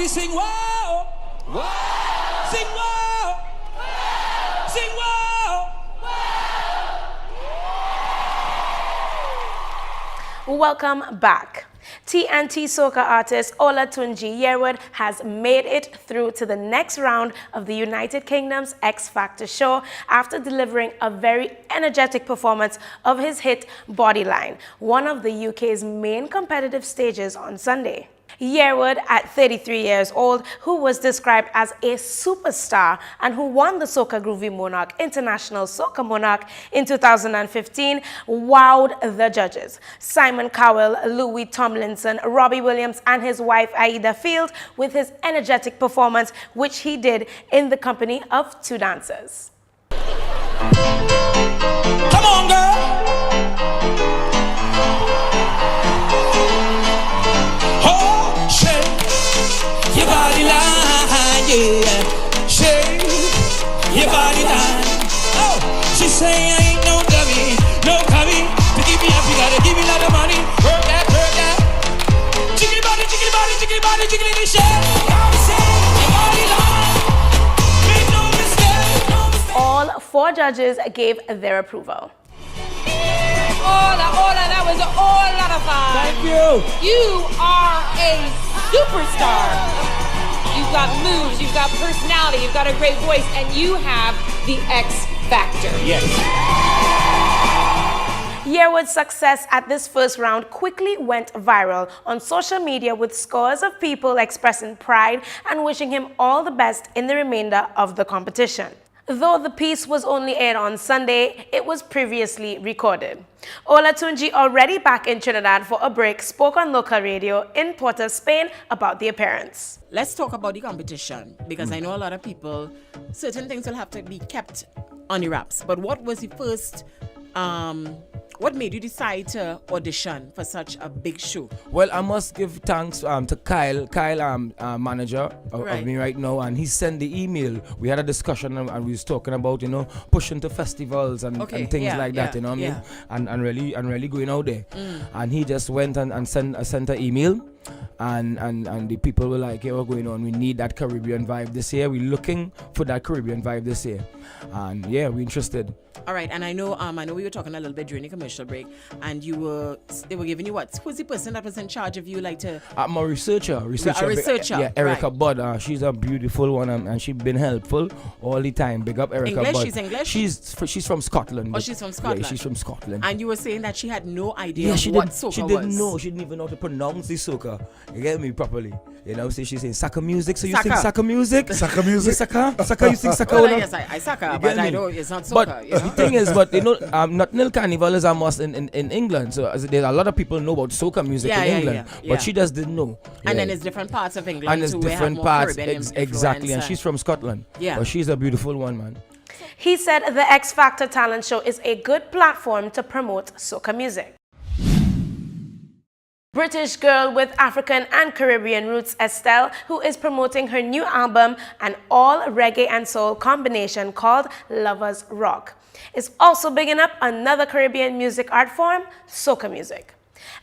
Everybody sing wow. Wow. Sing wow. Wow. Sing wow. Wow. Welcome back. TNT soca artist Olatunji Yearwood has made it through to the next round of the United Kingdom's X Factor show after delivering a very energetic performance of his hit Bodyline, one of the UK's main competitive stages on Sunday. Yearwood, at 33 years old, who was described as a superstar and who won the Soca Groovy Monarch International Soca Monarch in 2015, wowed the judges. Simon Cowell, Louis Tomlinson, Robbie Williams and his wife Aida Field with his energetic performance, which he did in the company of two dancers. Come on, girl. Your body line, yeah. Shake your body line. Oh, she say I ain't no dummy, no cubby. To keep me up, you gotta give me a lot of money. Work that, work that. Jiggly body, jiggly body, jiggly body, jiggly the shit. Your body line. Make no mistake, no mistake. All four judges gave their approval. Hola, that was a whole lot of fun. Thank you. You are a superstar. You've got moves, you've got personality, you've got a great voice, and you have the X Factor. Yes. Yearwood's success at this first round quickly went viral on social media, with scores of people expressing pride and wishing him all the best in the remainder of the competition. Though the piece was only aired on Sunday, it was previously recorded. Olatunji, already back in Trinidad for a break, spoke on local radio in Porto, Spain about the appearance. Let's talk about the competition, because I know a lot of people, certain things will have to be kept on the wraps. But what was the first, what made you decide to audition for such a big show? Well, I must give thanks to Kyle, manager of me right now, and he sent the email. We had a discussion and we was talking about, pushing to festivals and things like that, you know what I mean? And really going out there. And he just went and sent an email. And the people were like, hey, what's going on? We need that Caribbean vibe this year. We're looking for that Caribbean vibe this year. And yeah, we're interested. All right, and I know we were talking a little bit during the commercial break, and they were giving you what? Who's the person that was in charge of you, like to? I'm a researcher. A researcher. Yeah, Erica right. Budd. She's a beautiful one, and she's been helpful all the time. Big up Erica English? Budd. She's English? She's from Scotland. Oh, she's from Scotland. Yeah, she's from Scotland. And you were saying that she had no idea Yeah, what soca was. She didn't know. She didn't even know how to pronounce the soca. You get me properly? So she's saying soccer music. So you sing soccer music? Soccer music? Soccer, you sing soccer? Well, yes, I soccer, but I know it's not soca. But the thing is, not Nil Carnival is a must in England. So there's a lot of people know about soca music in England, but she just didn't know. And then it's different parts of England. And it's different parts, exactly. And she's from Scotland. Yeah. But she's a beautiful one, man. He said the X Factor talent show is a good platform to promote soca music. British girl with African and Caribbean roots Estelle, who is promoting her new album, an all reggae and soul combination called Lovers Rock, is also bigging up another Caribbean music art form, soca music.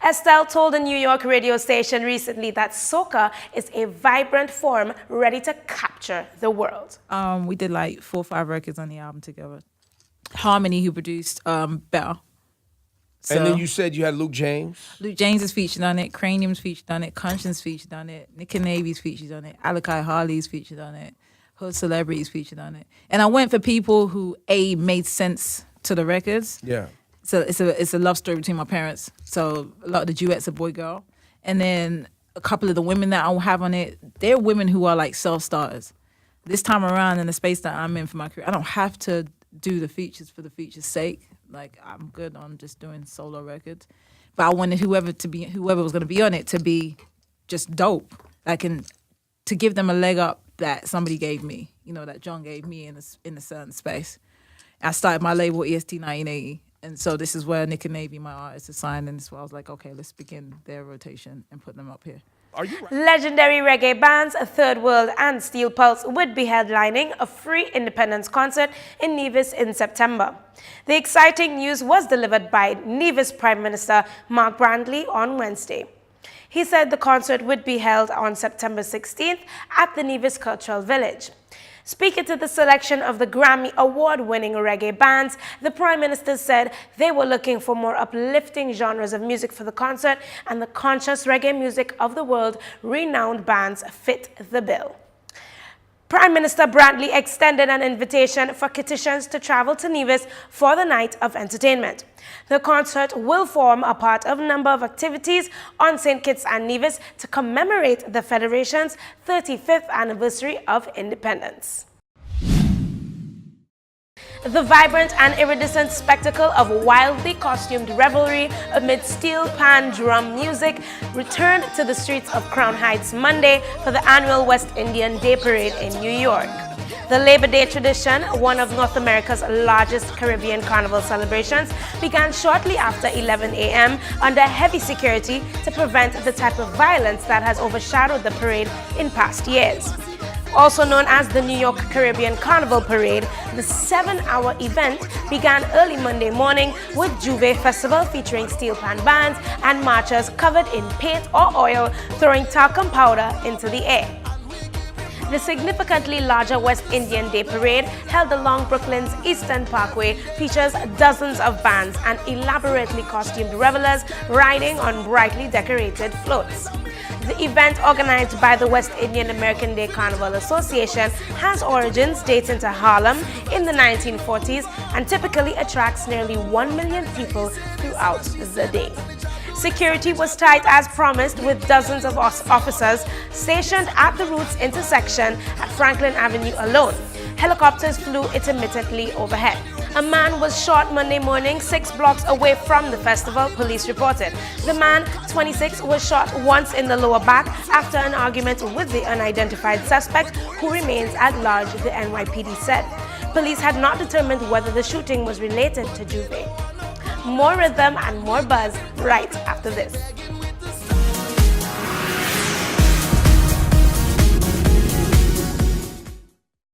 Estelle told a New York radio station recently that soca is a vibrant form ready to capture the world. We did like 4 or 5 records on the album together. Harmony, who produced Better. So, and then you said you had Luke James. Luke James is featured on it. Cranium's featured on it. Conscience featured on it. Nick and Navy's featured on it. Alakai Harley's featured on it. Hood Celebrities featured on it. And I went for people who made sense to the records. Yeah. So it's a love story between my parents. So a lot of the duets are boy girl, and then a couple of the women that I have on it, they're women who are like self-starters. This time around in the space that I'm in for my career, I don't have to do the features for the features' sake. Like, I'm good on just doing solo records. But I wanted whoever was going to be on it to be just dope. To give them a leg up that somebody gave me, that John gave me in a certain space. I started my label EST 1980. And so this is where Nick and Navy, my artists, are signed. And so I was like, okay, let's begin their rotation and put them up here. Are you right? Legendary reggae bands Third World and Steel Pulse would be headlining a free independence concert in Nevis in September. The exciting news was delivered by Nevis Prime Minister Mark Brandley on Wednesday. He said the concert would be held on September 16th at the Nevis Cultural Village. Speaking to the selection of the Grammy Award-winning reggae bands, the Prime Minister said they were looking for more uplifting genres of music for the concert, and the conscious reggae music of the world renowned bands fit the bill. Prime Minister Brantley extended an invitation for Kitishans to travel to Nevis for the night of entertainment. The concert will form a part of a number of activities on St. Kitts and Nevis to commemorate the Federation's 35th anniversary of independence. The vibrant and iridescent spectacle of wildly costumed revelry amid steel pan drum music returned to the streets of Crown Heights Monday for the annual West Indian Day Parade in New York. The Labor Day tradition, one of North America's largest Caribbean carnival celebrations, began shortly after 11 a.m. under heavy security to prevent the type of violence that has overshadowed the parade in past years. Also known as the New York Caribbean Carnival Parade, the 7-hour event began early Monday morning with Juve Festival featuring steel pan bands and marchers covered in paint or oil throwing talcum powder into the air. The significantly larger West Indian Day Parade, held along Brooklyn's Eastern Parkway, features dozens of bands and elaborately costumed revelers riding on brightly decorated floats. The event, organized by the West Indian American Day Carnival Association, has origins dating to Harlem in the 1940s and typically attracts nearly 1 million people throughout the day. Security was tight as promised, with dozens of officers stationed at the route's intersection at Franklin Avenue alone. Helicopters flew intermittently overhead. A man was shot Monday morning 6 blocks away from the festival, police reported. The man, 26, was shot once in the lower back after an argument with the unidentified suspect, who remains at large, the NYPD said. Police had not determined whether the shooting was related to Juve. More rhythm and more buzz right after this.